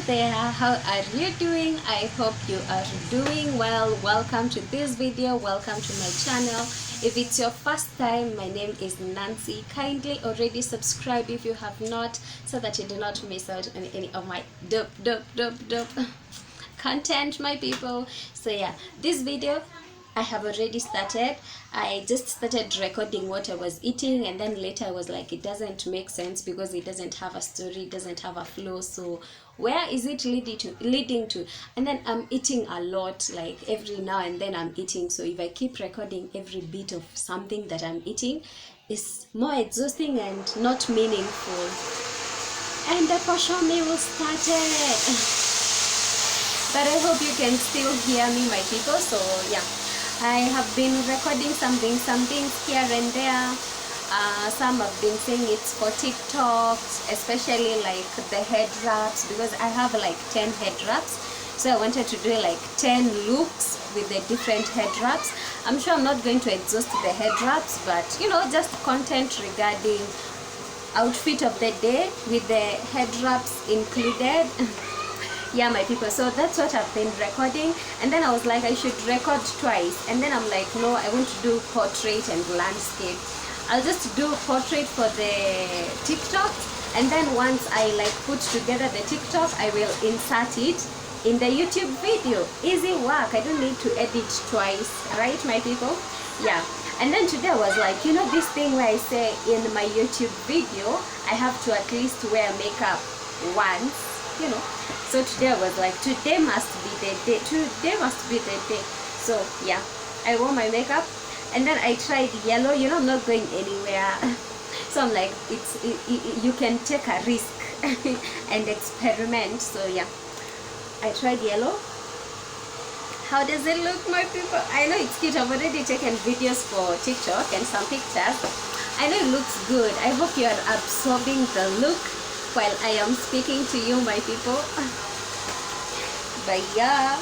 there, how are you doing? I hope you are doing well. Welcome to this video, welcome to my channel. If it's your first time, my name is Nancy. Kindly already subscribe if you have not, so that you do not miss out on any of my dope content, my people. So yeah, this video I have already started. I just started recording what I was eating, and then later I was like, it doesn't make sense because it doesn't have a story, it doesn't have a flow. So where is it leading to? And then I'm eating a lot, like every now and then I'm eating. So if I keep recording every bit of something that I'm eating, it's more exhausting and not meaningful. And the portion meal started. But I hope you can still hear me, my people. So yeah, I have been recording some things here and there. Some have been saying it's for TikToks, especially like the head wraps, because I have like 10 head wraps. So I wanted to do like 10 looks with the different head wraps. I'm sure I'm not going to exhaust the head wraps, but you know, just content regarding outfit of the day with the head wraps included. Yeah, my people, so that's what I've been recording. And then I was like, I should record twice, and then I'm like, no, I want to do portrait and landscape. I'll just do portrait for the TikTok, and then once I like put together the TikTok, I will insert it in the YouTube video. Easy work, I don't need to edit twice, right, my people? Yeah. And then today I was like, you know, this thing where I say in my YouTube video I have to at least wear makeup once, you know. So today I was like, today must be the day. Today must be the day. So yeah, I wore my makeup, and then I tried yellow. You know, I'm not going anywhere. So I'm like, you can take a risk and experiment. So yeah, I tried yellow. How does it look, my people? I know it's cute. I've already taken videos for TikTok and some pictures. I know it looks good. I hope you are absorbing the look while I am speaking to you, my people. But yeah,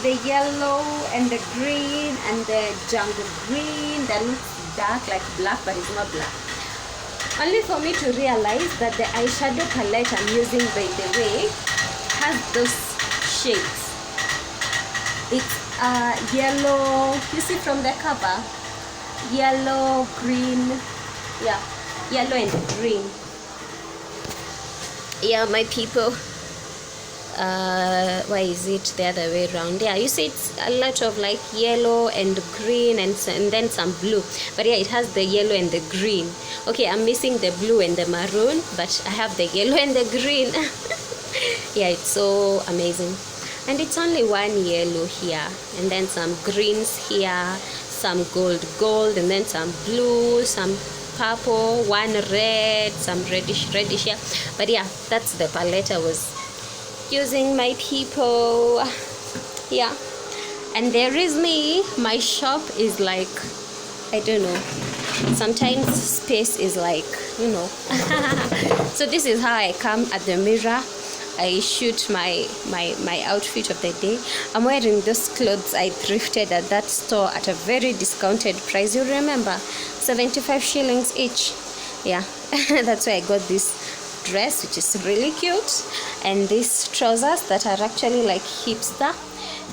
the yellow and the green and the jungle green that looks dark like black, but it's not black. Only for me to realize that the eyeshadow palette I'm using, by the way, has those shades. It's yellow, you see from the cover, yellow, green, yeah, yellow and green. Yeah, my people, why is it the other way around? Yeah, you see it's a lot of like yellow and green and then some blue, but yeah, it has the yellow and the green. Okay, I'm missing the blue and the maroon, but I have the yellow and the green. Yeah, it's so amazing. And it's only one yellow here, and then some greens here, some gold, and then some blue, some purple, one red, some reddish here. But yeah, that's the palette I was using, my people. Yeah, and there is me. My shop is like, I don't know, sometimes space is like, you know. So this is how I come at the mirror. I shoot my outfit of the day. I'm wearing those clothes I thrifted at that store at a very discounted price. You remember, 75 shillings each. Yeah, that's why I got this dress, which is really cute, and these trousers that are actually like hipster.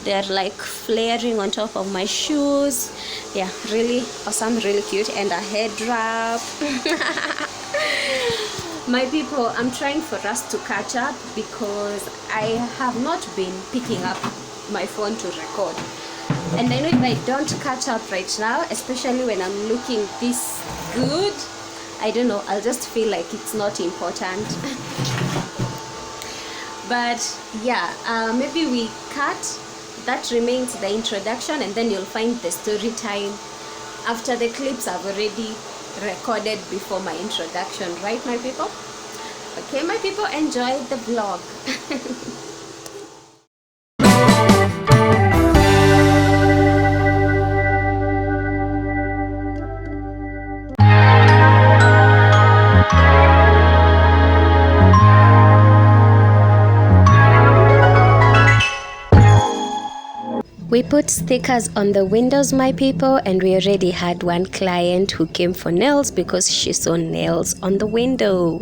They're like flaring on top of my shoes. Yeah, really awesome, really cute, and a head wrap. My people, I'm trying for us to catch up because I have not been picking up my phone to record. And I know if I don't catch up right now, especially when I'm looking this good, I don't know, I'll just feel like it's not important. But yeah, maybe we cut. That remains the introduction, and then you'll find the story time after the clips I've already recorded before my introduction, right, my people? Okay, my people, enjoy the vlog. We put stickers on the windows, my people, and we already had one client who came for nails because she saw nails on the window.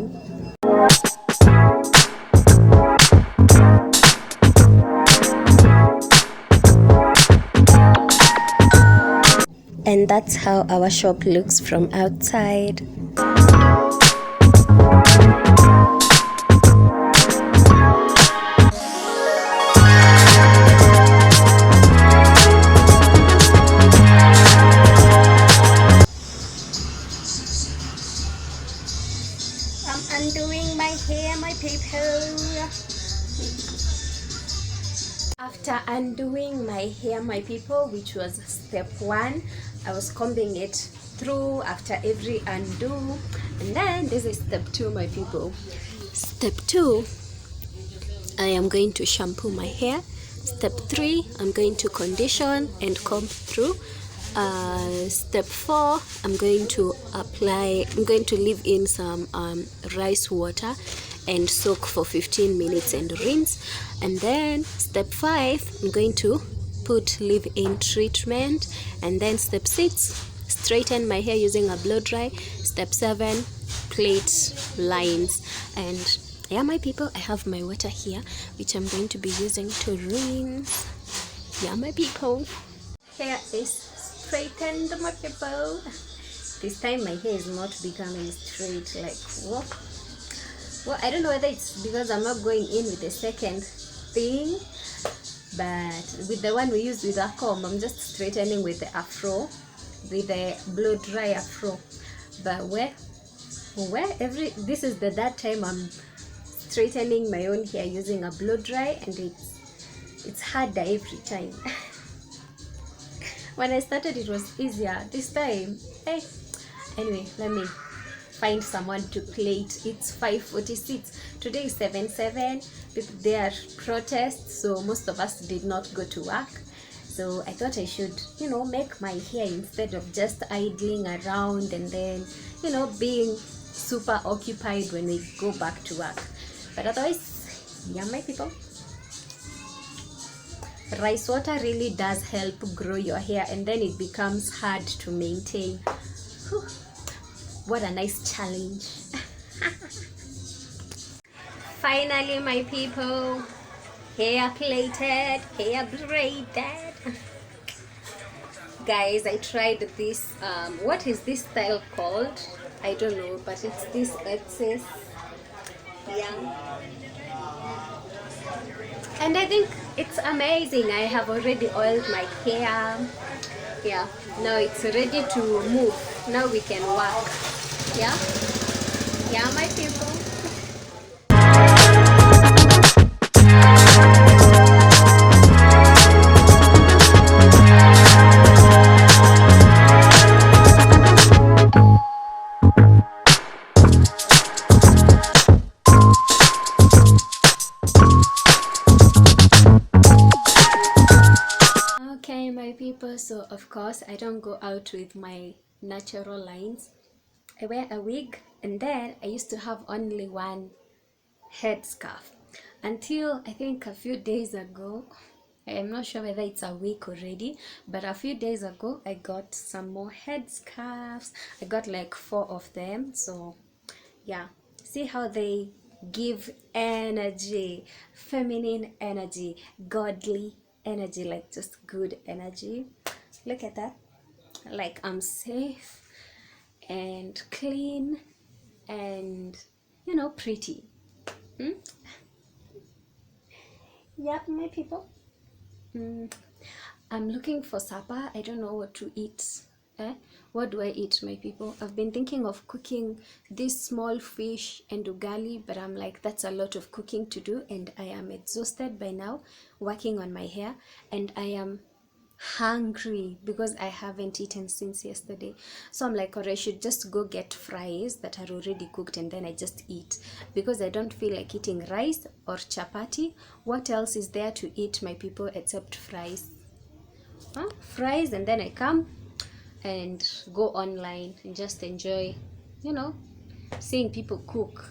that's how our shop looks from outside. I'm undoing my hair, my people. After undoing my hair, my people, which was step 1, I was combing it through after every undo, and then this is step 2, my people. Step 2, I am going to shampoo my hair. Step 3, I'm going to condition and comb through. Step 4, I'm going to leave in some rice water and soak for 15 minutes and rinse. And then step 5, I'm going to put leave-in treatment. And then step 6, straighten my hair using a blow dry. Step 7, plait lines. And yeah, my people, I have my water here, which I'm going to be using to rinse. Yeah, my people, hair is straightened, my people. This time my hair is not becoming straight like what? Well, I don't know whether it's because I'm not going in with the second thing, but with the one we used with a comb, I'm just straightening with the afro, with the blow dry afro. But this is the that time I'm straightening my own hair using a blow dry, and it's harder every time. When I started it was easier. This time, hey, anyway, let me find someone to plait. It's 5:46. Today is 7/7. There are protests, so most of us did not go to work. So I thought I should, make my hair instead of just idling around and then, being super occupied when we go back to work. But otherwise, yeah, my people, rice water really does help grow your hair, and then it becomes hard to maintain. Whew. What a nice challenge. Finally, my people, hair plaited, hair braided. Guys, I tried this, what is this style called? I don't know, but it's this excess. Yeah. And I think it's amazing. I have already oiled my hair. Yeah, now it's ready to move. Now we can work. Yeah, my people. Okay, my people, so of course I don't go out with my natural lines. I wear a wig, and then I used to have only one headscarf until I think a few days ago. I am not sure whether it's a week already, but a few days ago I got some more headscarves. I got like 4 of them. So yeah, see how they give energy, feminine energy, godly energy, like just good energy. Look at that. Like I'm safe and clean and pretty. Yeah, my people. I'm looking for supper. I don't know what to eat. What do I eat, my people? I've been thinking of cooking this small fish and ugali, but I'm like, that's a lot of cooking to do, and I am exhausted by now working on my hair, and I am hungry because I haven't eaten since yesterday. So I'm like, or I should just go get fries that are already cooked and then I just eat, because I don't feel like eating rice or chapati. What else is there to eat, my people, except fries? Fries, and then I come and go online and just enjoy, seeing people cook.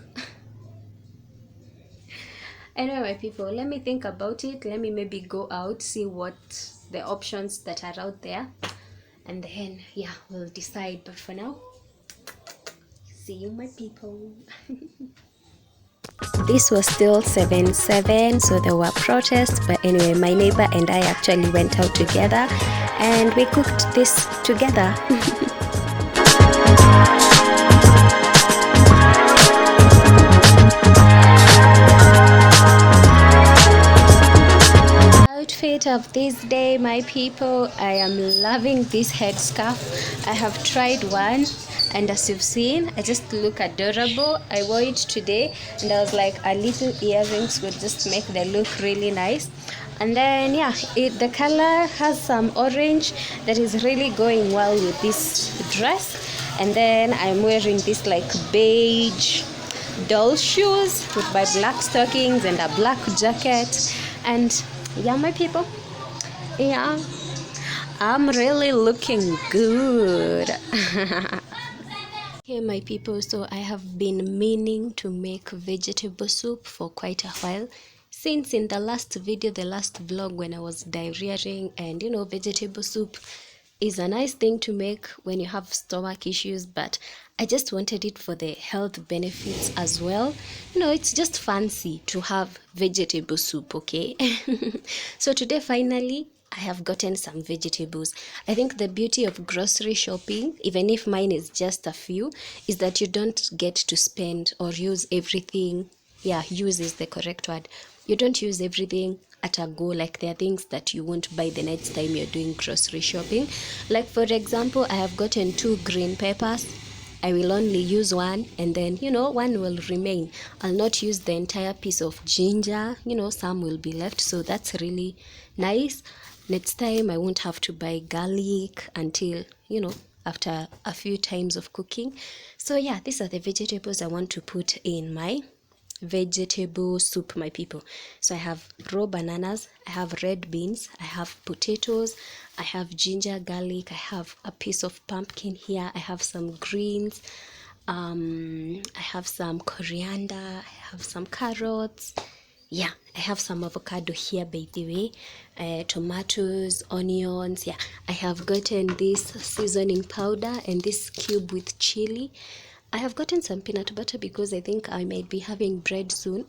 Anyway, my people, let me think about it. Let me maybe go out, see what the options that are out there, and then yeah, we'll decide. But for now, see you, my people. This was still 7/7, so there were protests, but anyway, my neighbor and I actually went out together and we cooked this together. Outfit of this day, my people, I am loving this headscarf. I have tried one, and as you've seen, I just look adorable. I wore it today, and I was like, a little earrings would just make the look really nice. And then yeah, the color has some orange that is really going well with this dress. And then I'm wearing this like beige doll shoes with my black stockings and a black jacket. And yeah, my people, yeah, I'm really looking good. Okay, my people, so I have been meaning to make vegetable soup for quite a while, since in the last video, the last vlog, when I was diarrheaing, and you know, vegetable soup is a nice thing to make when you have stomach issues, but I just wanted it for the health benefits as well. You know, it's just fancy to have vegetable soup, okay? So today, finally, I have gotten some vegetables. I think the beauty of grocery shopping, even if mine is just a few, is that you don't get to spend or use everything. Yeah, use is the correct word. You don't use everything at a go. Like, there are things that you won't buy the next time you're doing grocery shopping. Like, for example, I have gotten 2 green peppers. I will only use one, and then, you know, one will remain. I'll not use the entire piece of ginger. You know, some will be left, so that's really nice. Next time I won't have to buy garlic until, you know, after a few times of cooking. So yeah, these are the vegetables I want to put in my vegetable soup, my people. So I have raw bananas, I have red beans, I have potatoes, I have ginger, garlic, I have a piece of pumpkin here, I have some greens, I have some coriander, I have some carrots. Yeah, I have some avocado here, by the way, tomatoes, onions. Yeah, I have gotten this seasoning powder and this cube with chili. I have gotten some peanut butter because I think I might be having bread soon.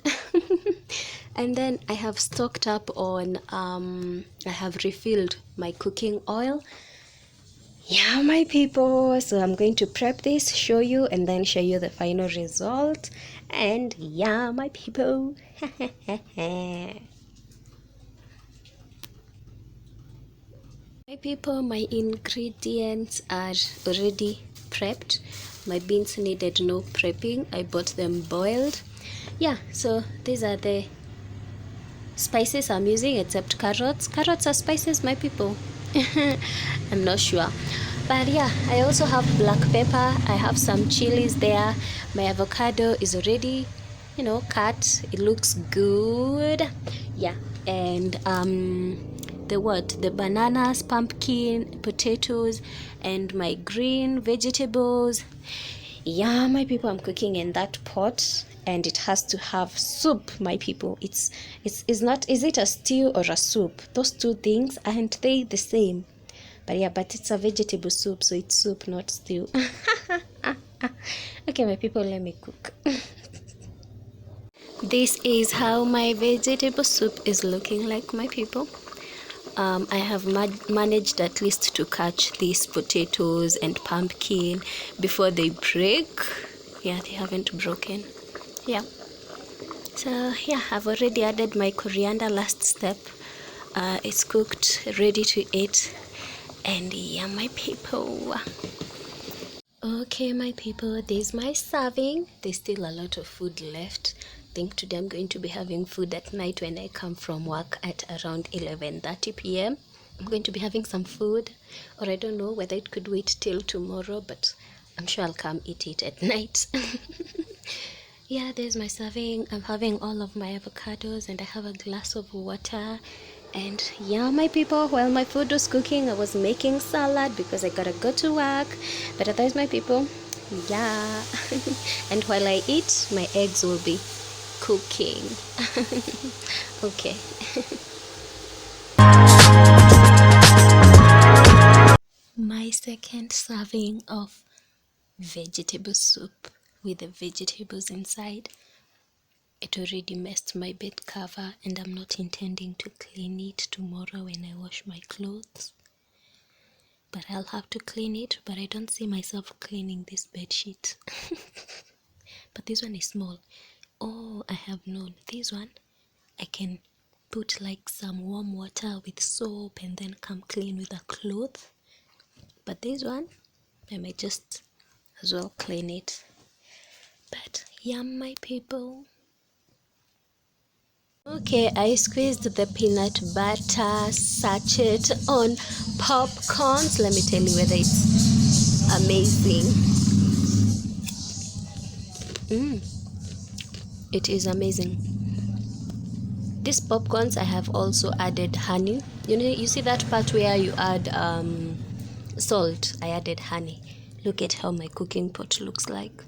And then I have stocked up on, I have refilled my cooking oil. Yeah, my people, so I'm going to prep this, show you, and then show you the final result. And yeah, my people. My people, my ingredients are already prepped. My beans needed no prepping. I bought them boiled. Yeah, so these are the spices I'm using, except carrots. Carrots are spices, my people. I'm not sure. But yeah, I also have black pepper. I have some chilies there. My avocado is already, you know, cut. It looks good. Yeah, and the bananas, pumpkin, potatoes, and my green vegetables. Yeah, my people, I'm cooking in that pot, and it has to have soup, my people. It's not, is it a stew or a soup? Those two things, aren't they the same? But yeah, but it's a vegetable soup, so it's soup, not stew. Okay, my people, let me cook. This is how my vegetable soup is looking like, my people. I have managed at least to catch these potatoes and pumpkin before they break. Yeah, they haven't broken. Yeah. So yeah, I've already added my coriander last step. It's cooked, ready to eat. And yeah, my people. Okay, my people, there's my serving. There's still a lot of food left. I think today I'm going to be having food at night when I come from work at around 11:30 p.m. I'm going to be having some food, or I don't know whether it could wait till tomorrow, but I'm sure I'll come eat it at night. Yeah, there's my serving. I'm having all of my avocados, and I have a glass of water. And yeah, my people, while my food was cooking, I was making salad because I gotta go to work. But otherwise, my people, yeah. And while I eat, my eggs will be cooking. Okay. My second serving of vegetable soup with the vegetables inside. It already messed my bed cover, and I'm not intending to clean it tomorrow when I wash my clothes. but I'll have to clean it. But I don't see myself cleaning this bed sheet. But this one is small. Oh, I have known. This one, I can put like some warm water with soap and then come clean with a cloth. But this one, I might just as well clean it. But yum, my people. Okay, I squeezed the peanut butter sachet on popcorns. Let me tell you whether it's amazing. It is amazing. These popcorns, I have also added honey. You see that part where you add salt? I added honey. Look at how my cooking pot looks like.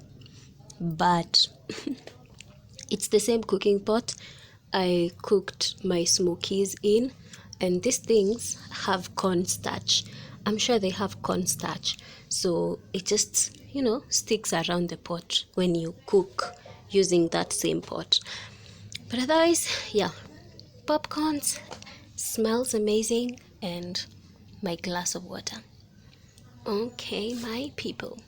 But it's the same cooking pot I cooked my smokies in, and these things have cornstarch. I'm sure they have cornstarch, so it just sticks around the pot when you cook using that same pot. But otherwise, yeah, popcorns, smells amazing, and my glass of water. Okay, my people.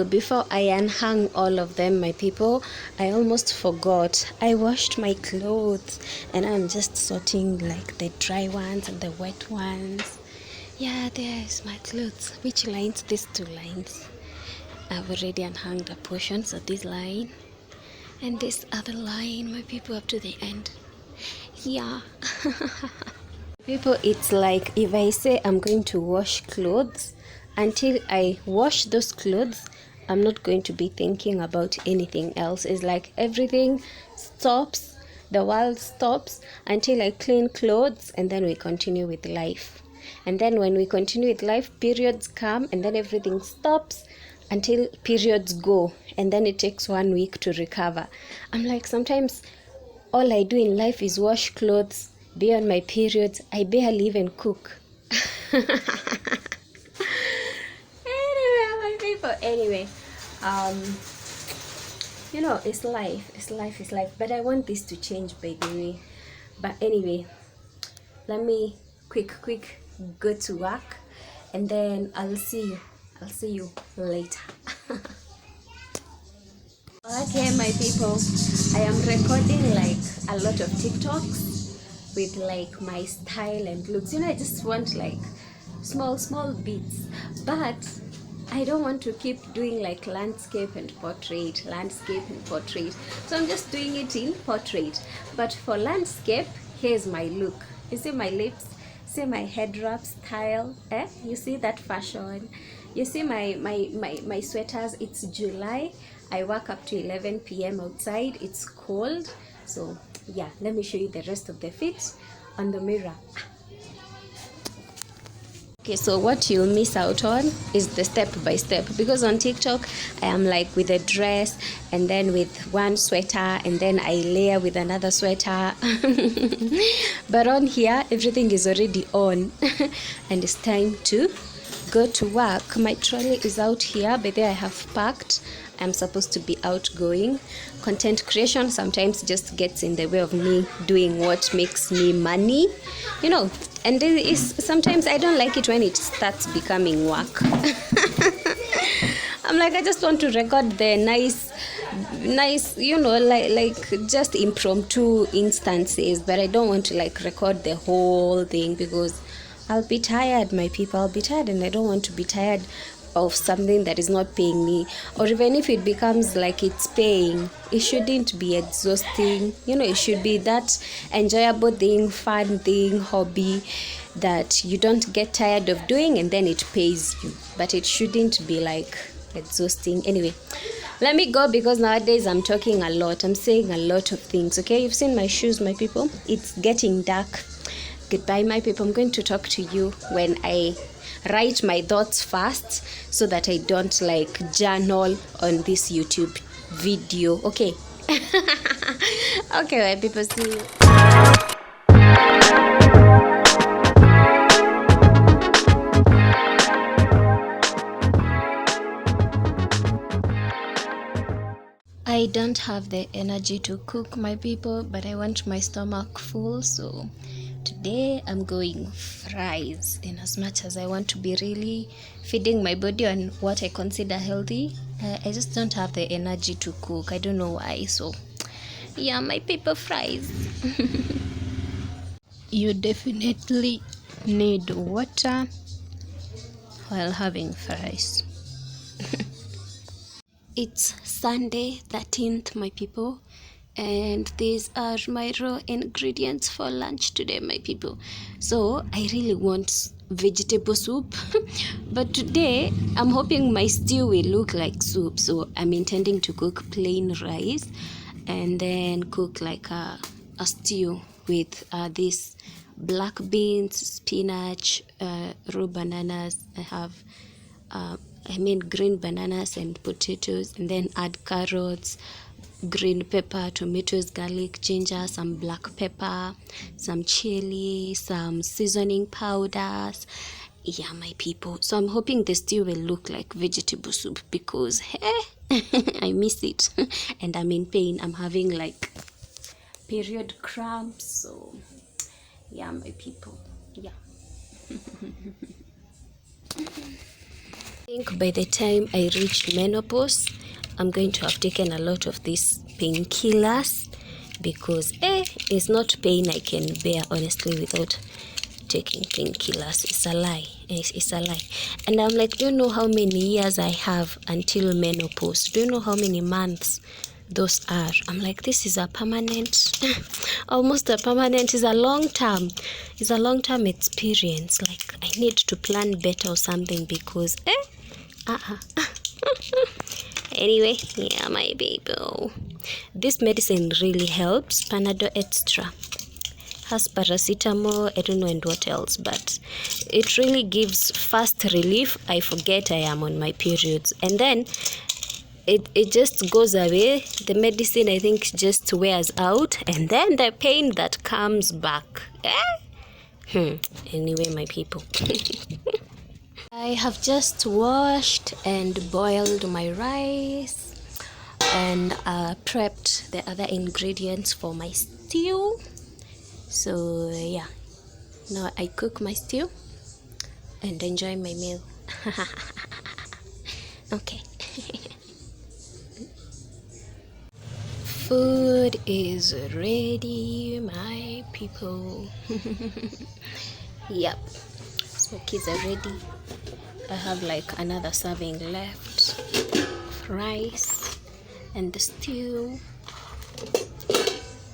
Before I unhung all of them, my people, I almost forgot. I washed my clothes and I'm just sorting like the dry ones and the wet ones. Yeah, there's my clothes. Which lines? These two lines. I've already unhung a portion, so this line and this other line, my people, up to the end. Yeah. People, it's like if I say I'm going to wash clothes, until I wash those clothes, I'm not going to be thinking about anything else. It's like everything stops, the world stops until I clean clothes, and then we continue with life. And then when we continue with life, periods come, and then everything stops until periods go, and then it takes 1 week to recover. I'm like, sometimes all I do in life is wash clothes, be on my periods. I barely even cook. Anyway, it's life. But I want this to change, by the way. But anyway, let me quick go to work, and then I'll see you later. Okay, my people, I am recording like a lot of TikToks with like my style and looks. I just want like small bits, but I don't want to keep doing like landscape and portrait. So I'm just doing it in portrait. But for landscape, here's my look. You see my lips? See my head wrap style? You see that fashion? You see my sweaters? It's July. I work up to 11 p.m. outside. It's cold. So yeah, let me show you the rest of the fit on the mirror. Okay, so what you'll miss out on is the step by step, because on TikTok I am like with a dress and then with one sweater and then I layer with another sweater. But on here everything is already on and it's time to go to work. My trolley is out here, but there I have packed. I'm supposed to be outgoing. Content creation sometimes just gets in the way of me doing what makes me money, and sometimes I don't like it when it starts becoming work. I'm like, I just want to record the nice, like just impromptu instances, but I don't want to like record the whole thing because I'll be tired, my people. I'll be tired, and I don't want to be tired of something that is not paying me. Or even if it becomes like it's paying, it shouldn't be exhausting. It should be that enjoyable thing, fun thing, hobby that you don't get tired of doing and then it pays you. But it shouldn't be like exhausting. Anyway, let me go because nowadays I'm talking a lot. I'm saying a lot of things. Okay, you've seen my shoes, my people. It's getting dark. Goodbye, my people. I'm going to talk to you when I write my thoughts fast so that I don't like journal on this YouTube video. Okay. Okay, my people, see you. I don't have the energy to cook, my people, but I want my stomach full, so Today I'm going fries, in as much as I want to be really feeding my body on what I consider healthy. I just don't have the energy to cook. I don't know why. So yeah, my people, fries. You definitely need water while having fries. It's Sunday 13th, my people, and these are my raw ingredients for lunch today, my people. So I really want vegetable soup but today I'm hoping my stew will look like soup, so I'm intending to cook plain rice and then cook like a stew with this black beans, spinach, raw bananas. I have green bananas and potatoes, and then add carrots, green pepper, tomatoes, garlic, ginger, some black pepper, some chili, some seasoning powders. Yeah, my people. So I'm hoping the stew will look like vegetable soup because I miss it and I'm in pain. I'm having like period cramps. So yeah, my people. Yeah. I think by the time I reach menopause, I'm going to have taken a lot of these painkillers because it's not pain I can bear, honestly, without taking painkillers. It's a lie. It's a lie. And I'm like, do you know how many years I have until menopause? Do you know how many months those are? I'm like, this is a permanent, almost a permanent, is a long term. It's a long term experience. Like, I need to plan better or something because anyway, yeah, my people, this medicine really helps. Panadol Extra has paracetamol, I don't know, and what else, but it really gives fast relief. I forget I am on my periods, and then it just goes away. The medicine, I think, just wears out, and then the pain that comes back. Anyway, my people. I have just washed and boiled my rice and prepped the other ingredients for my stew. So yeah, now I cook my stew and enjoy my meal. Okay. Food is ready, my people. Yep, smokies are ready. I have like another serving left, rice and the stew.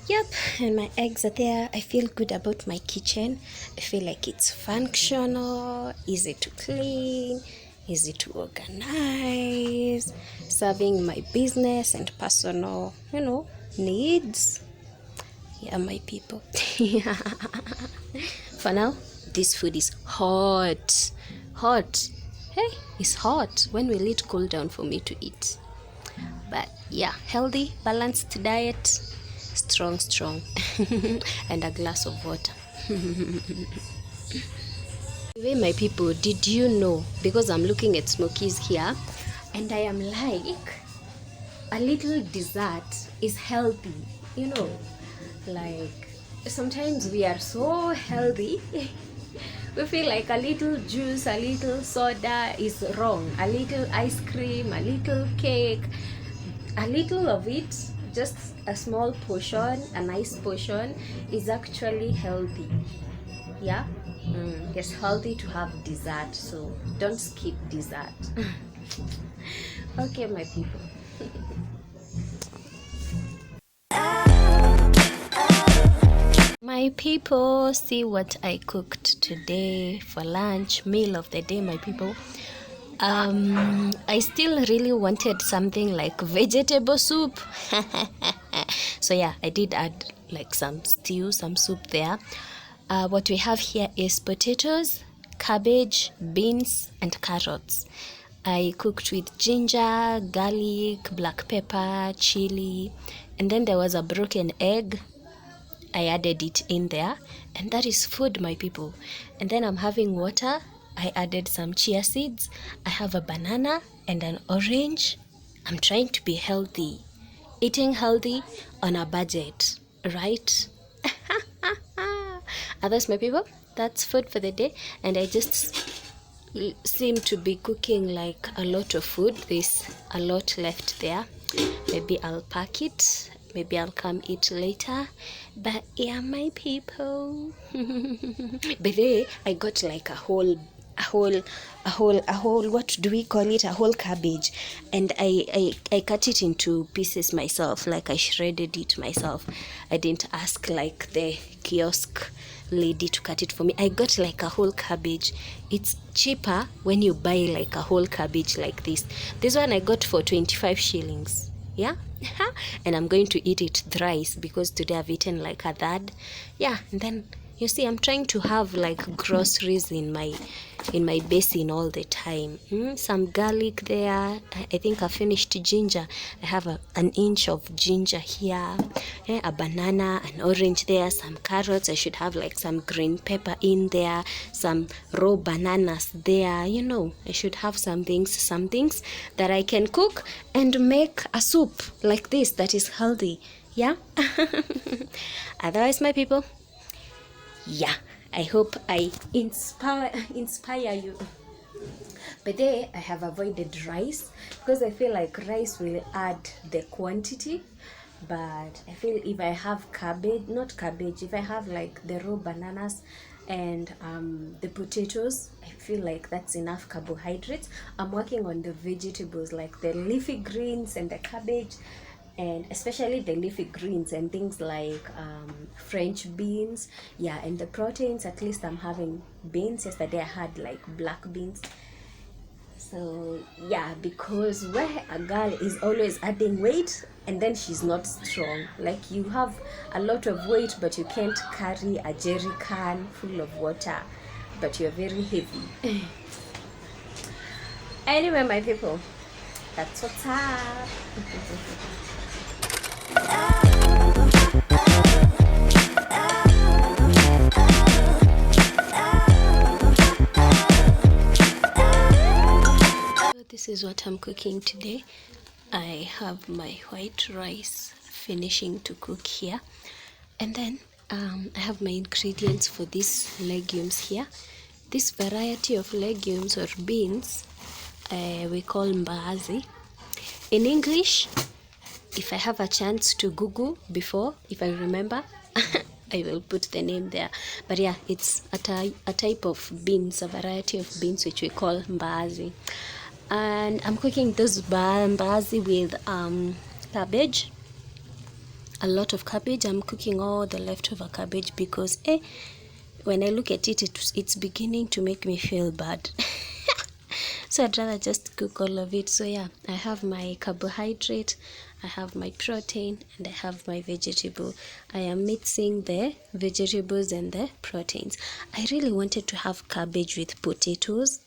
Yep, and my eggs are there. I feel good about my kitchen. I feel like it's functional, easy to clean, easy to organize, serving my business and personal, needs. Yeah, my people. For now, this food is hot. Hey, it's hot. When will it cool down for me to eat? But yeah, healthy, balanced diet, strong and a glass of water. Anyway, my people, did you know, because I'm looking at smokies here and I am like, a little dessert is healthy, like sometimes we are so healthy. We feel like a little juice, a little soda is wrong. A little ice cream, a little cake, a little of it, just a small portion, a nice portion, is actually healthy. Yeah? It's healthy to have dessert, so don't skip dessert. Okay, my people. My people, see what I cooked today for lunch, meal of the day, my people. I still really wanted something like vegetable soup. So yeah, I did add like some stew, some soup there. What we have here is potatoes, cabbage, beans, and carrots. I cooked with ginger, garlic, black pepper, chili, and then there was a broken egg. I added it in there, and that is food, my people. And then I'm having water. I added some chia seeds. I have a banana and an orange. I'm trying to be healthy. Eating healthy on a budget, right? Others, my people, that's food for the day. And I just seem to be cooking like a lot of food. There's a lot left there. Maybe I'll pack it, maybe I'll come eat later. But yeah, my people. But then I got like a whole what do we call it, a whole cabbage, and I cut it into pieces myself. Like I shredded it myself. I didn't ask like the kiosk lady to cut it for me. I got like a whole cabbage. It's cheaper when you buy like a whole cabbage like this. This one I got for 25 shillings. Yeah. And I'm going to eat it thrice because today I've eaten like a third. Yeah. And then you see, I'm trying to have like groceries in my basin all the time. Some garlic there. I think I finished ginger. I have an inch of ginger here. A banana, an orange there, some carrots. I should have like some green pepper in there, some raw bananas there. You know, I should have some things that I can cook and make a soup like this that is healthy. Yeah. Otherwise, my people, yeah, I hope I inspire you. But there I have avoided rice because I feel like rice will add the quantity. But I feel if I have if I have like the raw bananas and the potatoes, I feel like that's enough carbohydrates. I'm working on the vegetables like the leafy greens and the cabbage, and especially the leafy greens and things like French beans. Yeah, and the proteins, at least I'm having beans. Yesterday I had like black beans. So yeah, because where a girl is always adding weight and then she's not strong, like you have a lot of weight but you can't carry a jerry can full of water, but you're very heavy. Anyway, my people, that's what's up. This is what I'm cooking today. I have my white rice finishing to cook here, and then I have my ingredients for these legumes here. This variety of legumes or beans we call mbaazi. In English, if I have a chance to Google before, if I remember, I will put the name there. But yeah, it's a type of beans, a variety of beans which we call mbaazi. And I'm cooking this mbaazi with cabbage, a lot of cabbage. I'm cooking all the leftover cabbage because when I look at it, it's beginning to make me feel bad. So I'd rather just cook all of it. So yeah, I have my carbohydrate, I have my protein, and I have my vegetable. I am mixing the vegetables and the proteins. I really wanted to have cabbage with potatoes,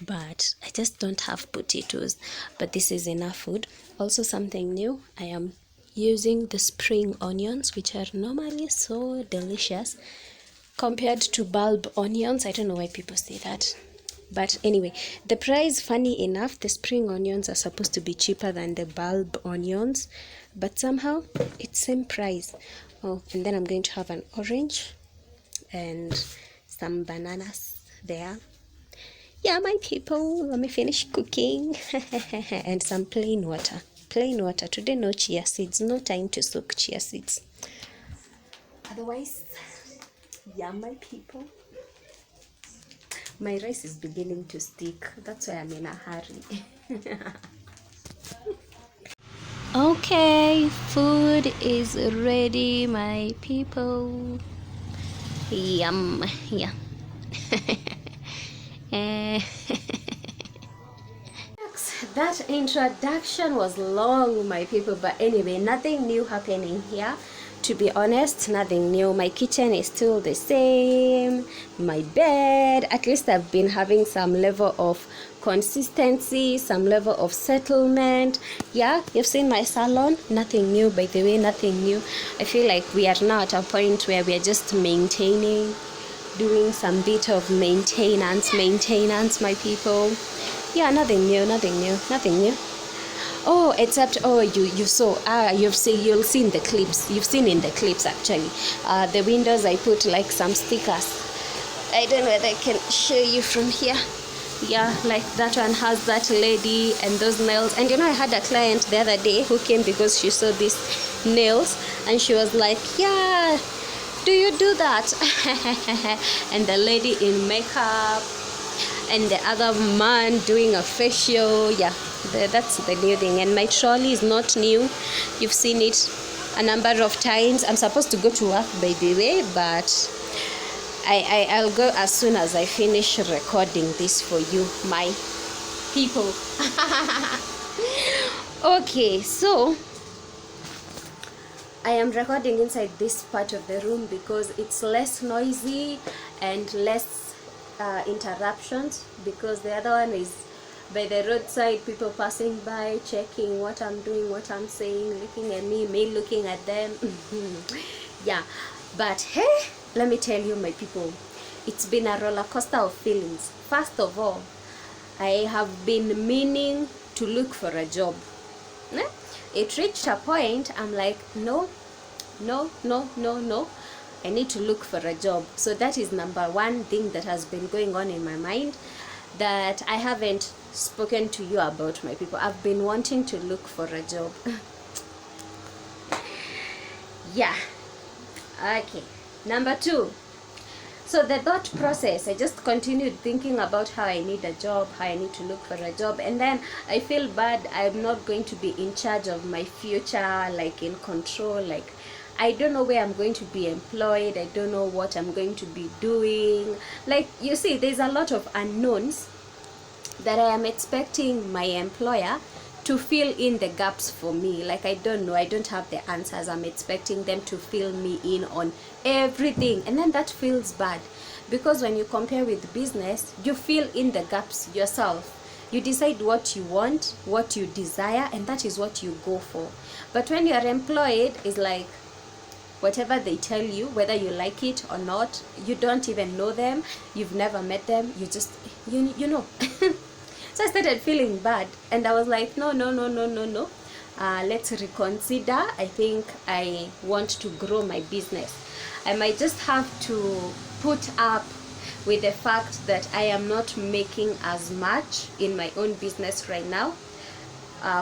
but I just don't have potatoes. But this is enough food. Also, something new, I am using the spring onions, which are normally so delicious compared to bulb onions. I don't know why people say that. But anyway, the price, funny enough, the spring onions are supposed to be cheaper than the bulb onions, but somehow it's same price. Oh, and then I'm going to have an orange and some bananas there. Yeah, my people, let me finish cooking. And some plain water. Plain water. Today, no chia seeds. No time to soak chia seeds. Otherwise, yeah, my people. My rice is beginning to stick. That's why I'm in a hurry. Okay, food is ready, my people. Yum. Yeah. That introduction was long, my people, but anyway, nothing new happening here. To be honest, nothing new. My kitchen is still the same. My bed, at least I've been having some level of consistency, some level of settlement. Yeah, you've seen my salon. Nothing new, by the way, nothing new. I feel like we are now at a point where we are just maintaining, doing some bit of maintenance, my people. Yeah, nothing new. Oh, except you saw you'll see in the clips. You've seen in the clips actually. The windows I put like some stickers. I don't know whether I can show you from here. Yeah, like that one has that lady and those nails. And I had a client the other day who came because she saw these nails and she was like, yeah, do you do that? And the lady in makeup and the other man doing a facial. Yeah, that's the new thing. And my trolley is not new. You've seen it a number of times. I'm supposed to go to work, by the way, but I'll go as soon as I finish recording this for you, my people. Okay, so I am recording inside this part of the room because it's less noisy and less interruptions, because the other one is by the roadside, people passing by, checking what I'm doing, what I'm saying, looking at me looking at them. Yeah, but hey, let me tell you, my people, it's been a roller coaster of feelings. First of all, I have been meaning to look for a job. It reached a point I'm like, no, I need to look for a job. So that is number one thing that has been going on in my mind that I haven't spoken to you about, my people. I've been wanting to look for a job. Yeah. Okay. Number two, so the thought process, I just continued thinking about how I need a job, how I need to look for a job, and then I feel bad I'm not going to be in charge of my future, like in control. Like, I don't know where I'm going to be employed, I don't know what I'm going to be doing. Like, you see, there's a lot of unknowns that I am expecting my employer to fill in the gaps for me. Like, I don't know, I don't have the answers. I'm expecting them to fill me in on everything, and then that feels bad, because when you compare with business, you fill in the gaps yourself. You decide what you want, what you desire, and that is what you go for. But when you are employed, it's like whatever they tell you, whether you like it or not, you don't even know them, you've never met them, you just you know. So I started feeling bad, and I was like, no. Let's reconsider. I think I want to grow my business. I might just have to put up with the fact that I am not making as much in my own business right now,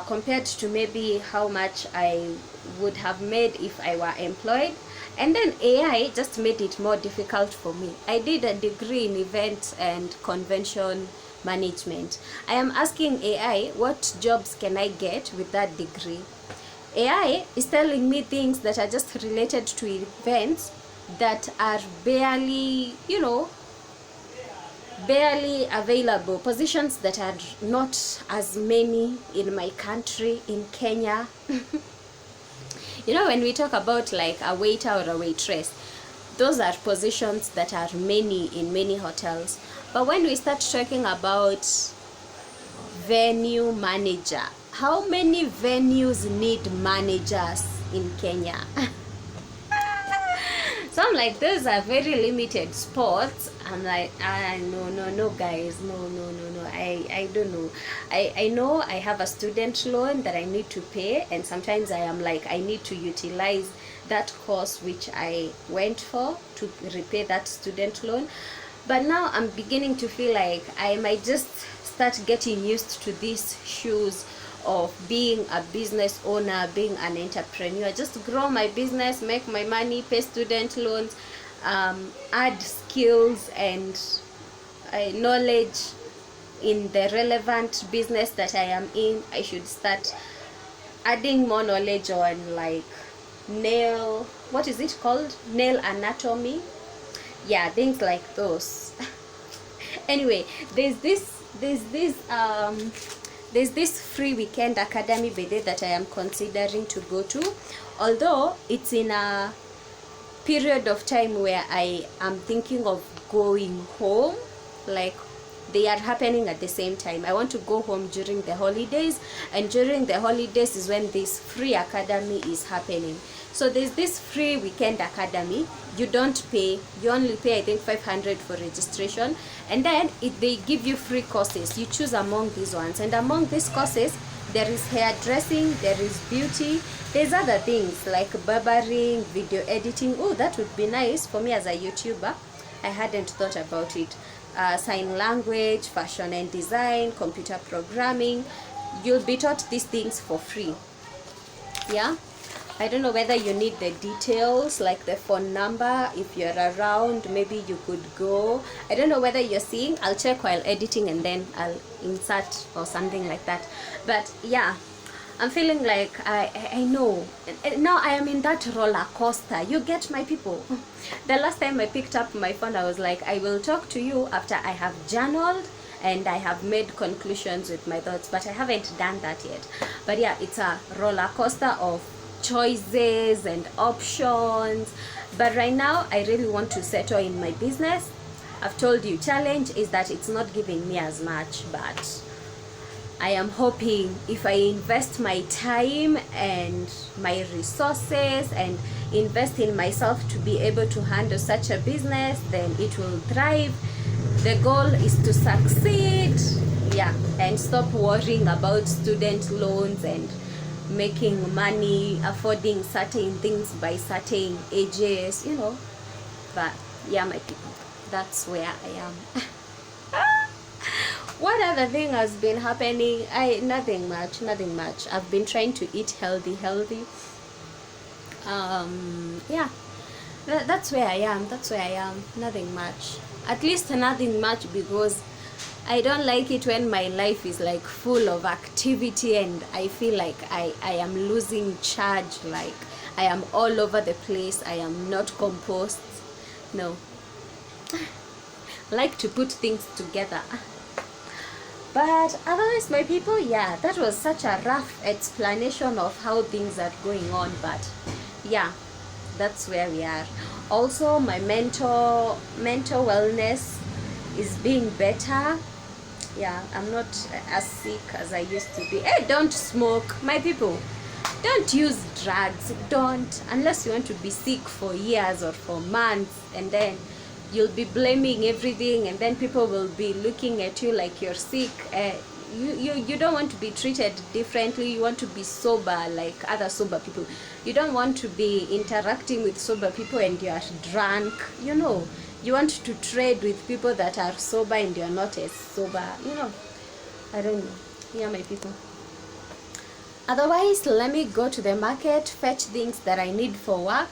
compared to maybe how much I would have made if I were employed. And then AI just made it more difficult for me. I did a degree in event and convention management. I am asking AI, what jobs can I get with that degree? AI is telling me things that are just related to events that are barely available, positions that are not as many in my country, in Kenya. When we talk about like a waiter or a waitress, those are positions that are many in many hotels. But when we start talking about venue manager, how many venues need managers in Kenya? So I'm like, those are very limited spots. I'm like, no guys, no. I don't know. I know I have a student loan that I need to pay, and sometimes I am like, I need to utilize that course which I went for to repay that student loan. But now I'm beginning to feel like I might just start getting used to these shoes of being a business owner, being an entrepreneur. Just grow my business, make my money, pay student loans, add skills and knowledge in the relevant business that I am in. I should start adding more knowledge on like nail anatomy. Yeah, things like those. Anyway, there's this free weekend academy by day that I am considering to go to, although it's in a period of time where I am thinking of going home. Like, they are happening at the same time. I want to go home during the holidays, and during the holidays is when this free academy is happening. So there's this free weekend academy. You don't pay, you only pay I think 500 for registration, and then they give you free courses. You choose among these ones, and among these courses There is hairdressing, there is beauty, there's other things like barbering, video editing. Oh, that would be nice for me as a YouTuber. I hadn't thought about it. Sign language, fashion and design, computer programming. You'll be taught these things for free. Yeah, I don't know whether you need the details like the phone number. If you're around, maybe you could go. I don't know whether you're seeing. I'll check while editing and then I'll insert or something like that. But yeah, I'm feeling like I know now I am in that roller coaster. You get, my people? The last time I picked up my phone, I was like, I will talk to you after I have journaled and I have made conclusions with my thoughts, but I haven't done that yet. But yeah, it's a roller coaster of choices and options. But right now I really want to settle in my business. I've told you, challenge is that it's not giving me as much, but I am hoping if I invest my time and my resources and invest in myself to be able to handle such a business, then it will thrive. The goal is to succeed, yeah, and stop worrying about student loans and making money, affording certain things by certain ages, you know. But yeah, my people, that's where I am. What other thing has been happening? Nothing much. I've been trying to eat healthy. Yeah, that's where I am. Nothing much. At least nothing much, because I don't like it when my life is like full of activity and I feel like I am losing charge, like I am all over the place, I am not composed. No. I like to put things together. But otherwise, my people, yeah, that was such a rough explanation of how things are going on. But yeah, that's where we are. Also, my mental wellness is being better. Yeah, I'm not as sick as I used to be. Hey, don't smoke, my people. Don't use drugs. Don't, unless you want to be sick for years or for months, and then you'll be blaming everything, and then people will be looking at you like you're sick. You don't want to be treated differently. You want to be sober like other sober people. You don't want to be interacting with sober people and you are drunk, you know. You want to trade with people that are sober and you're not as sober, you know. I don't know. Yeah, my people. Otherwise, let me go to the market, fetch things that I need for work.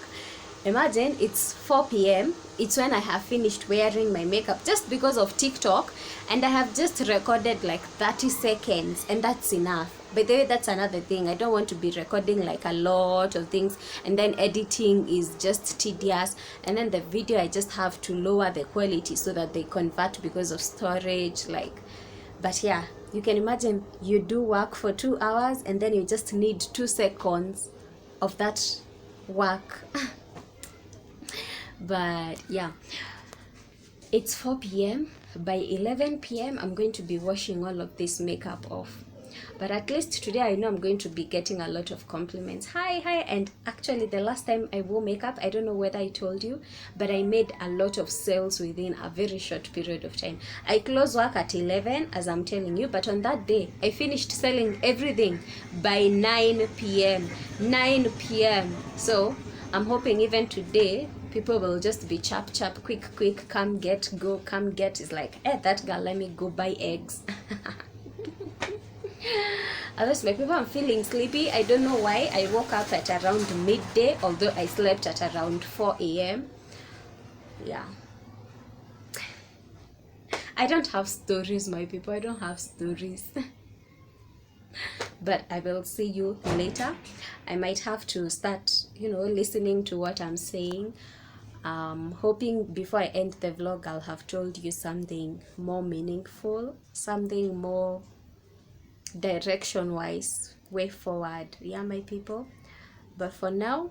Imagine it's 4 p.m. It's when I have finished wearing my makeup just because of TikTok, and I have just recorded like 30 seconds, and that's enough. By the way, that's another thing. I don't want to be recording like a lot of things, and then editing is just tedious, and then the video I just have to lower the quality so that they convert because of storage, like. But yeah, you can imagine you do work for 2 hours and then you just need 2 seconds of that work. But yeah, it's 4 p.m. By 11 p.m. I'm going to be washing all of this makeup off. But at least today I know I'm going to be getting a lot of compliments. Hi. And actually, the last time I wore makeup, I don't know whether I told you, but I made a lot of sales within a very short period of time. I close work at 11, as I'm telling you, but on that day I finished selling everything by 9 p.m. So I'm hoping even today people will just be chap, quick, come get, go, come get. It's like, hey, that girl, let me go buy eggs. Otherwise, my people, I'm feeling sleepy. I don't know why. I woke up at around midday, although I slept at around 4 a.m. Yeah. I don't have stories, my people. I don't have stories. But I will see you later. I might have to start, listening to what I'm saying. Hoping before I end the vlog, I'll have told you something more meaningful, something more direction wise, way forward. Yeah, my people. But for now,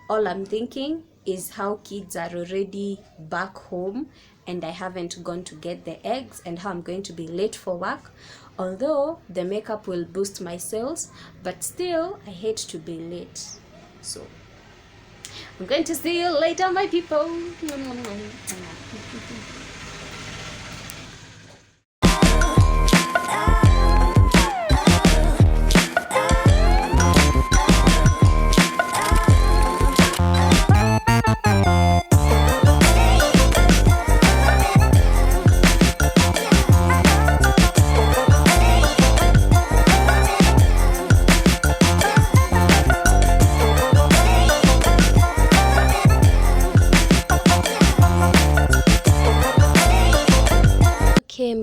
all I'm thinking is how kids are already back home and I haven't gone to get the eggs, and how I'm going to be late for work. Although the makeup will boost my sales, but still I hate to be late. So I'm going to see you later, my people.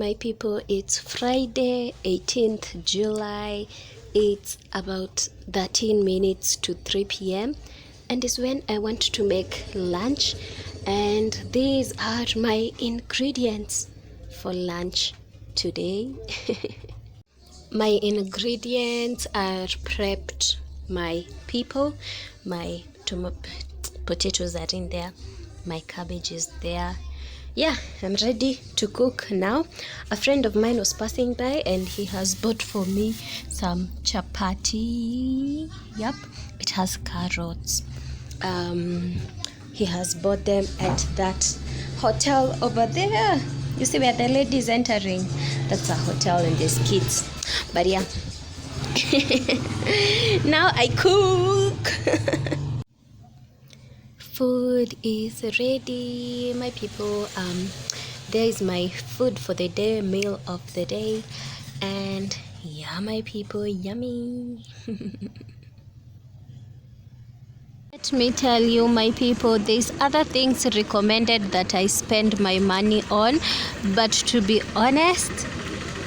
my people, it's Friday 18th July. It's about 13 minutes to 3 p.m. and is when I want to make lunch, and these are my ingredients for lunch today. My ingredients are prepped, my people. My potatoes are in there, my cabbage is there. Yeah, I'm ready to cook now. A friend of mine was passing by and he has bought for me some chapati. Yep, it has carrots. He has bought them at that hotel over there. You see where the lady is entering? That's a hotel and there's kids. But yeah, now I cook. Food is ready, my people. There is my food for the day, meal of the day, and yeah, my people, yummy. Let me tell you, my people, there's other things recommended that I spend my money on, but to be honest,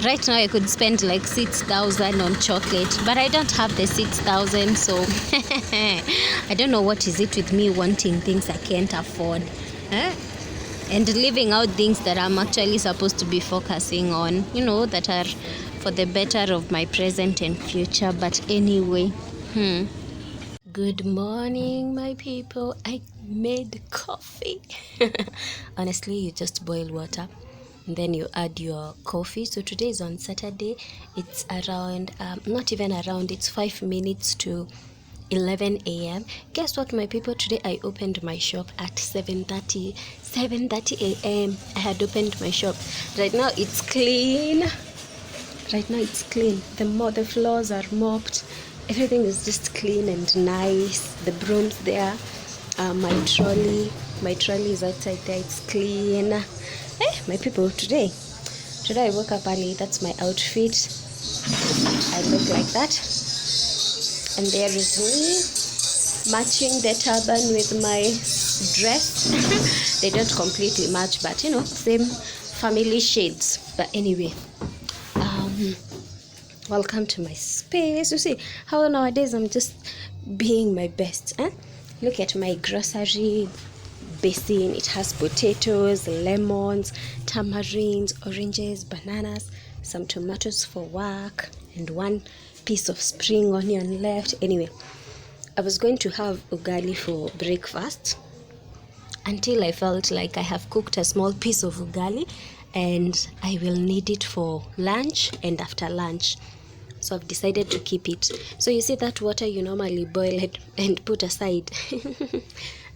right now I could spend like 6,000 on chocolate, but I don't have the 6,000, so I don't know what is it with me wanting things I can't afford, and leaving out things that I'm actually supposed to be focusing on, that are for the better of my present and future. But anyway, Good morning, my people. I made coffee. Honestly, you just boil water and then you add your coffee. So today is on Saturday. It's around, not even around, it's 5 minutes to 11 a.m. Guess what, my people? Today I opened my shop at 7:30 a.m. I had opened my shop. Right now it's clean. The floors are mopped. Everything is just clean and nice. The broom's there. My trolley is outside there. It's clean. My people, today I woke up early. That's my outfit. I look like that. And there is me matching the turban with my dress. They don't completely match, but same family shades. But anyway, welcome to my space. You see how nowadays I'm just being my best. Look at my grocery basin. It has potatoes, lemons, tamarinds, oranges, bananas, some tomatoes for work, and one piece of spring onion left. Anyway, I was going to have ugali for breakfast until I felt like I have cooked a small piece of ugali and I will need it for lunch and after lunch. So I've decided to keep it. So you see that water you normally boil it and put aside.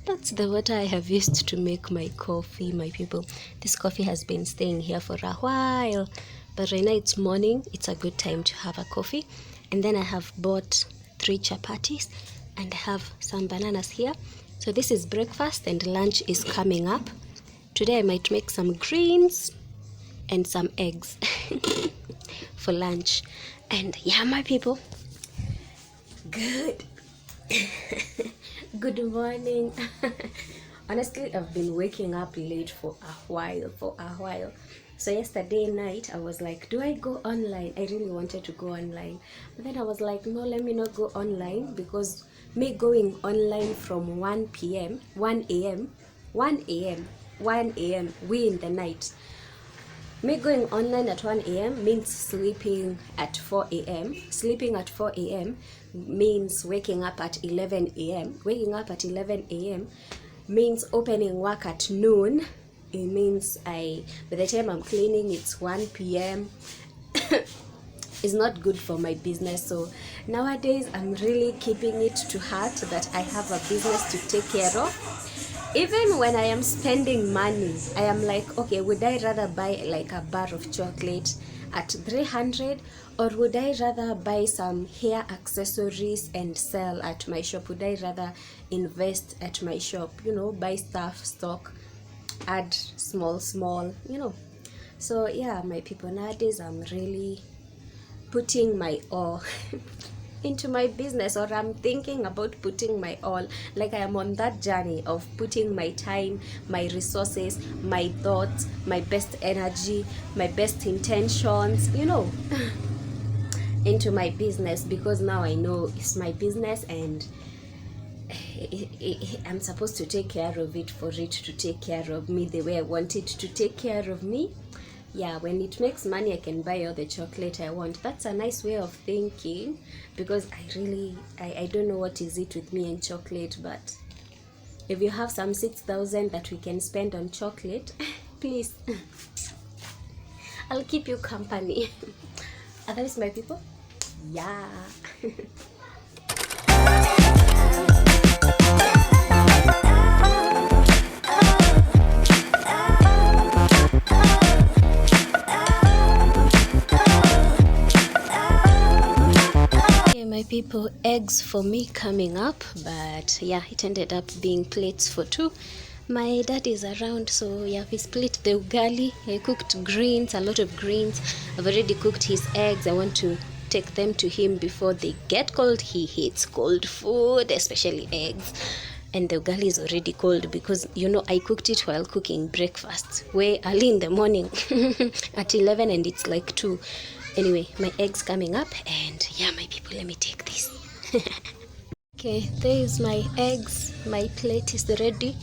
That's the water I have used to make my coffee, my people. This coffee has been staying here for a while. But right now it's morning. It's a good time to have a coffee. And then I have bought 3 chapatis and I have some bananas here. So this is breakfast and lunch is coming up. Today I might make some greens and some eggs for lunch. And yeah, my people, good morning. Honestly, I've been waking up late for a while. So yesterday night I was like, do I go online? I really wanted to go online, but then I was like, no, let me not go online, because me going online from 1 a.m. we in the night. Me going online at 1 a.m. means sleeping at 4 a.m. Sleeping at 4 a.m. means waking up at 11 a.m. Waking up at 11 a.m. means opening work at noon. It means by the time I'm cleaning, it's 1 p.m. It's not good for my business. So nowadays I'm really keeping it to heart that I have a business to take care of. Even when I am spending money, I am like, okay, would I rather buy like a bar of chocolate at 300, or would I rather buy some hair accessories and sell at my shop? Would I rather invest at my shop, buy stuff, stock, add small, So yeah, my people, nowadays I'm really putting my all into my business, or I'm thinking about putting my all. Like I am on that journey of putting my time, my resources, my thoughts, my best energy, my best intentions, into my business, because now I know it's my business, and I'm supposed to take care of it for it to take care of me the way I want it to take care of me. Yeah, when it makes money, I can buy all the chocolate I want. That's a nice way of thinking, because I don't know what is it with me and chocolate, but if you have some 6,000 that we can spend on chocolate, please, I'll keep you company. Otherwise, my people, yeah. My people, eggs for me coming up, but yeah, it ended up being plates for two. My dad is around, so yeah, we split the ugali. I cooked greens, a lot of greens. I've already cooked his eggs. I want to take them to him before they get cold. He hates cold food, especially eggs. And the ugali is already cold because I cooked it while cooking breakfast way early in the morning at 11, and it's like 2. Anyway, my eggs coming up, and yeah, my people, let me take this. Okay, there is my eggs. My plate is ready,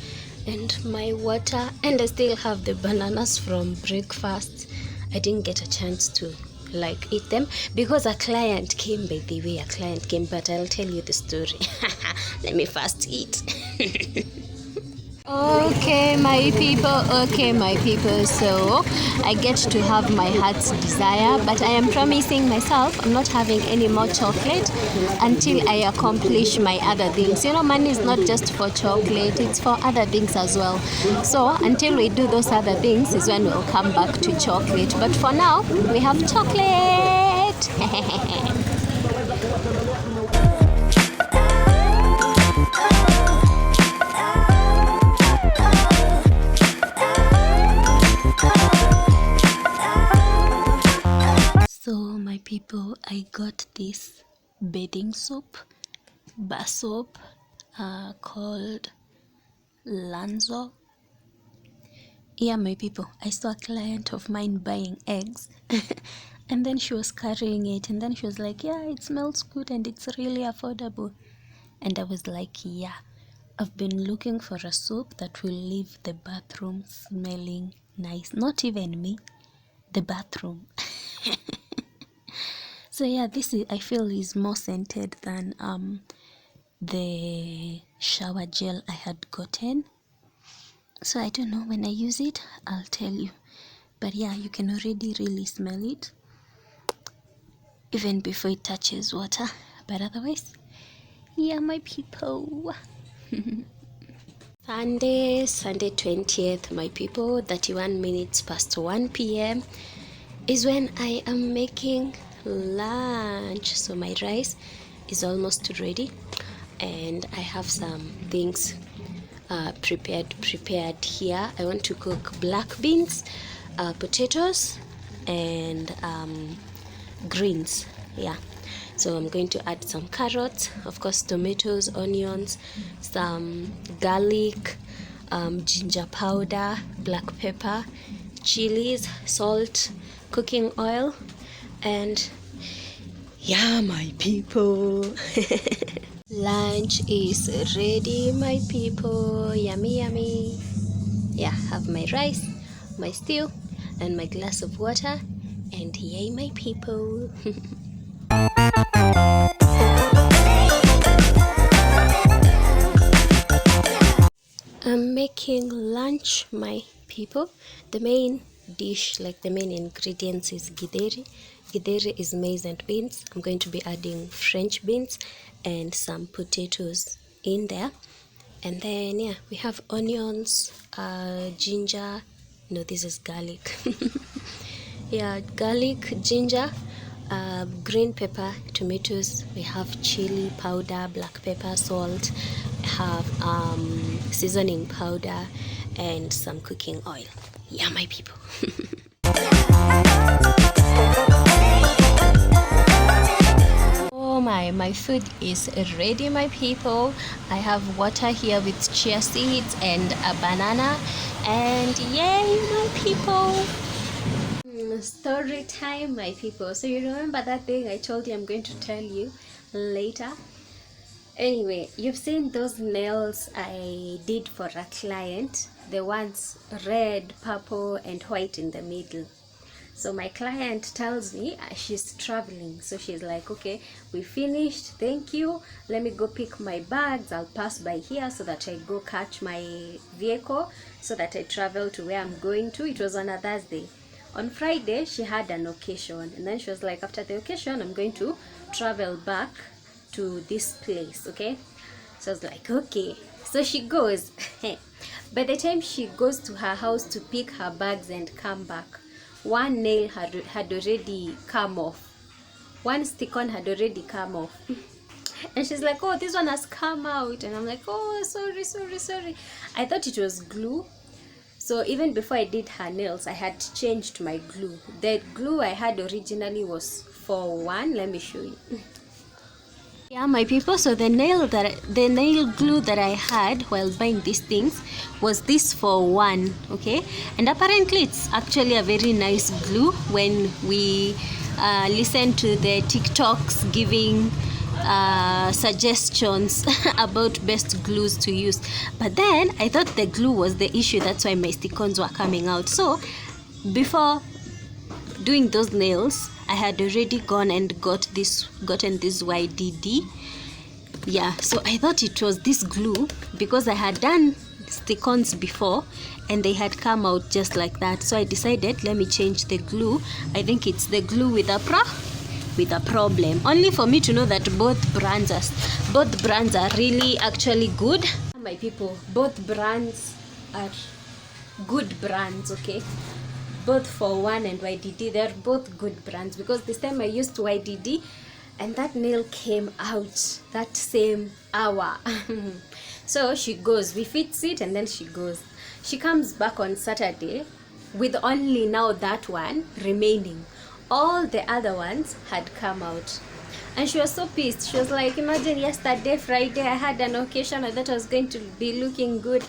and my water, and I still have the bananas from breakfast. I didn't get a chance to eat them because a client came. By the way, a client came, but I'll tell you the story. Let me first eat. Okay, my people, so I get to have my heart's desire, but I am promising myself I'm not having any more chocolate until I accomplish my other things. Money is not just for chocolate, it's for other things as well. So until we do those other things is when we'll come back to chocolate, but for now we have chocolate. So my people, I got this bathing soap, bar soap, called Lanzo. Yeah, my people, I saw a client of mine buying eggs and then she was carrying it, and then she was like, yeah, it smells good and it's really affordable. And I was like, yeah, I've been looking for a soap that will leave the bathroom smelling nice. Not even me, the bathroom. So yeah, this I feel is more scented than the shower gel I had gotten. So I don't know, when I use it I'll tell you, but yeah, you can already really smell it even before it touches water. But otherwise, yeah, my people. Sunday 20th, my people, 31 minutes past 1 p.m. is when I am making lunch. So my rice is almost ready, and I have some things prepared here. I want to cook black beans, potatoes, and greens. Yeah, so I'm going to add some carrots, of course tomatoes, onions, some garlic, ginger powder, black pepper, chilies, salt, cooking oil, and yeah, my people. Lunch is ready, my people. Yummy, yummy. Yeah, have my rice, my stew, and my glass of water, and yay, my people. I'm making lunch, my people. The main dish, like the main ingredients, is githeri. Githeri is maize and beans. I'm going to be adding French beans and some potatoes in there. And then yeah, we have onions, ginger. No, this is garlic. Yeah, garlic, ginger, green pepper, tomatoes. We have chili powder, black pepper, salt. We have seasoning powder and some cooking oil. Yeah, my people. my food is ready, my people. I have water here with chia seeds and a banana, and yay, my people. Story time, my people. So you remember that thing I told you I'm going to tell you later? Anyway, you've seen those nails I did for a client, the ones red, purple and white in the middle. So my client tells me she's traveling, so she's like, okay, we finished, thank you, let me go pick my bags, I'll pass by here so that I go catch my vehicle so that I travel to where I'm going to. It was on a Thursday. On Friday she had an occasion, and then she was like, after the occasion I'm going to travel back to this place, okay? So I was like, okay. So she goes. By the time she goes to her house to pick her bags and come back, one nail had already come off. One stick-on had already come off. And she's like, oh, this one has come out. And I'm like, oh, sorry. I thought it was glue. So even before I did her nails, I had changed my glue. The glue I had originally was 4-1. Let me show you. Yeah, my people, so the nail glue that I had while buying these things was this 4-1, okay? And apparently it's actually a very nice glue when we listen to the TikToks giving suggestions about best glues to use. But then I thought the glue was the issue, that's why my stick-ons were coming out. So before doing those nails, I had already gone and gotten this YDD. Yeah, so I thought it was this glue because I had done stick-ons before and they had come out just like that. So I decided, let me change the glue. I think it's the glue with a problem. Only for me to know that both brands are really actually good. My people, both brands are good brands, okay? Both 4-1 and YDD, they're both good brands, because this time I used YDD and that nail came out that same hour. So she goes, we fix it, and then she goes. She comes back on Saturday with only now that one remaining. All the other ones had come out. And she was so pissed. She was like, imagine yesterday, Friday, I had an occasion, I thought I was going to be looking good.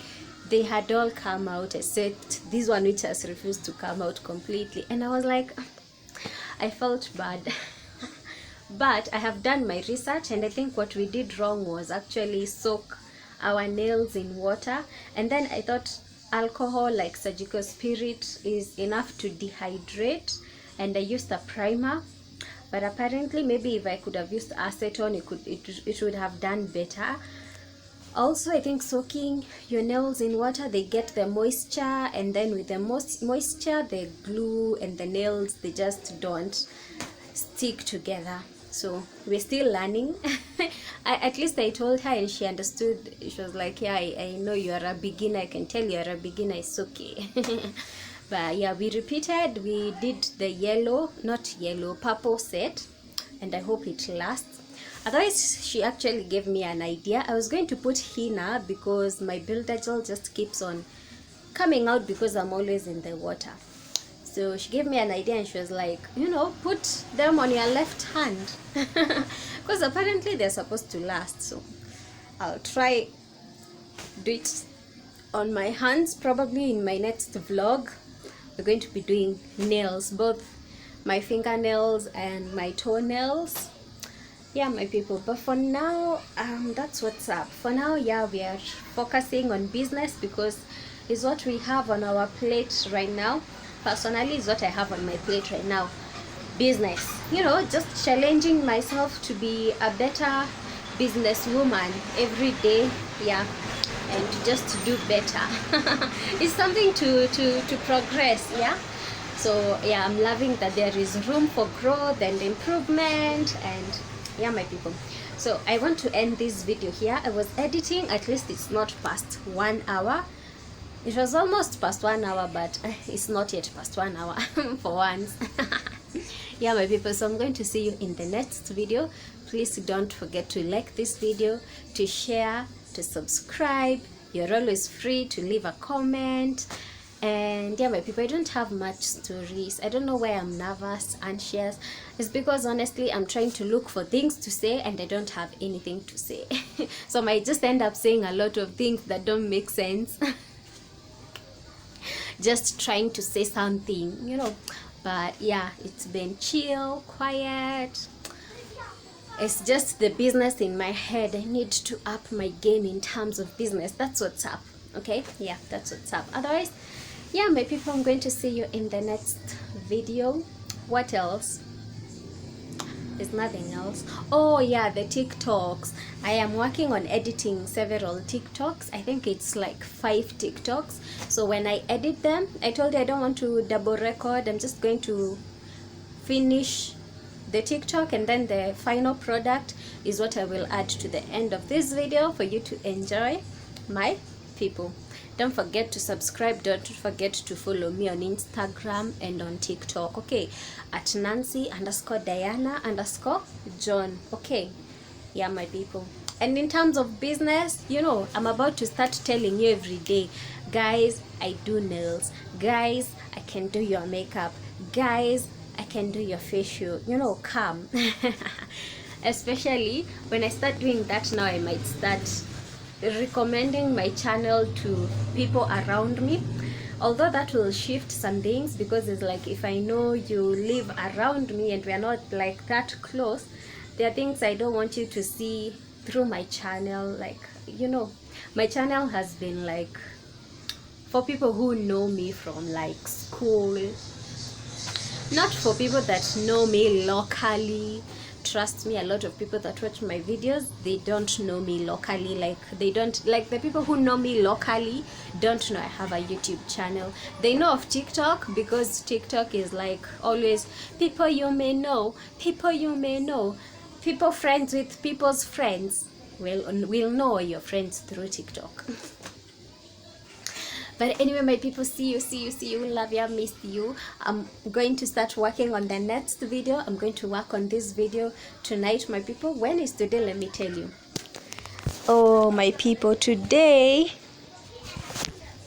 They had all come out except this one which has refused to come out completely. And I was like, I felt bad. But I have done my research, and I think what we did wrong was actually soak our nails in water. And then I thought alcohol like surgical spirit is enough to dehydrate, and I used a primer. But apparently maybe if I could have used acetone, it would have done better. Also, I think soaking your nails in water, they get the moisture, and then with the moisture, the glue and the nails, they just don't stick together. So we're still learning. At least I told her and she understood. She was like, yeah, I know you are a beginner. I can tell you are a beginner. It's okay. But yeah, we repeated. We did the purple set, and I hope it lasts. Otherwise, she actually gave me an idea. I was going to put henna because my builder gel just keeps on coming out because I'm always in the water. So she gave me an idea and she was like, you know, put them on your left hand. Because apparently they're supposed to last. So I'll try do it on my hands. Probably in my next vlog, we're going to be doing nails, both my fingernails and my toenails. Yeah, my people, but for now, that's what's up. For now, yeah, we are focusing on business because it's what we have on our plate right now. Personally, is what I have on my plate right now. Business, you know, just challenging myself to be a better businesswoman every day. Yeah, and to just do better. It's something to progress. Yeah. So yeah, I'm loving that there is room for growth and improvement. And yeah, my people, so I want to end this video here. I was editing, at least it's not past 1 hour. It was almost past 1 hour, but it's not yet past 1 hour for once. Yeah, my people, so I'm going to see you in the next video. Please don't forget to like this video, to share, to subscribe. You're always free to leave a comment. And yeah, my people, I don't have much stories. I don't know why I'm nervous, anxious. It's because honestly I'm trying to look for things to say and I don't have anything to say. So I might just end up saying a lot of things that don't make sense. Just trying to say something, you know. But yeah, it's been chill, quiet. It's just the business in my head. I need to up my game in terms of business. That's what's up. Okay, yeah, that's what's up. Otherwise, yeah, my people, I'm going to see you in the next video. What else? There's nothing else. Oh yeah, the TikToks. I am working on editing several TikToks. I think it's like 5 TikToks. So when I edit them, I told you I don't want to double record. I'm just going to finish the TikTok, and then the final product is what I will add to the end of this video for you to enjoy, my people. Don't forget to subscribe. Don't forget to follow me on Instagram and on TikTok, okay, at Nancy_Diana_John, okay. Yeah, my people. And in terms of business, you know, I'm about to start telling you every day, guys, I do nails, guys, I can do your makeup, guys, I can do your facial, you know, come. Especially when I start doing that now, I might start recommending my channel to people around me. Although that will shift some things, because it's like if I know you live around me and we are not like that close, there are things I don't want you to see through my channel. Like, you know, my channel has been like for people who know me from like school, not for people that know me locally. Trust me, a lot of people that watch my videos, they don't know me locally. Like, they don't, like, the people who know me locally don't know I have a YouTube channel. They know of TikTok because TikTok is like always people you may know, people you may know, people friends with people's friends will know your friends through TikTok. But anyway, my people, see you, love you, miss you. I'm going to start working on the next video. I'm going to work on this video tonight, my people. When is today? Let me tell you. Oh, my people, today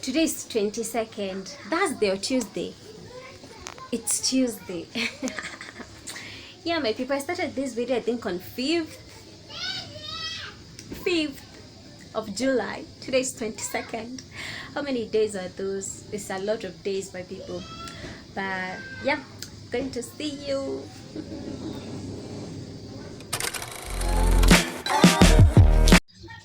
is 22nd. Thursday or Tuesday? It's Tuesday. Yeah, my people, I started this video I think on 5th of July. Today is 22nd. How many days are those? It's a lot of days, my people. But yeah, going to see you.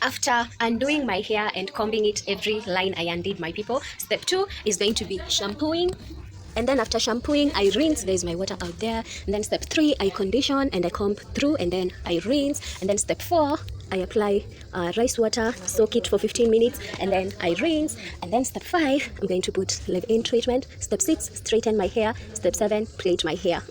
After undoing my hair and combing it every line I undid, my people, step 2 is going to be shampooing. And then after shampooing, I rinse. There's my water out there. And then step 3, I condition and I comb through, and then I rinse. And then step 4, I apply rice water, soak it for 15 minutes, and then I rinse. And then step 5, I'm going to put leave-in treatment. Step 6, straighten my hair. Step 7, plait my hair.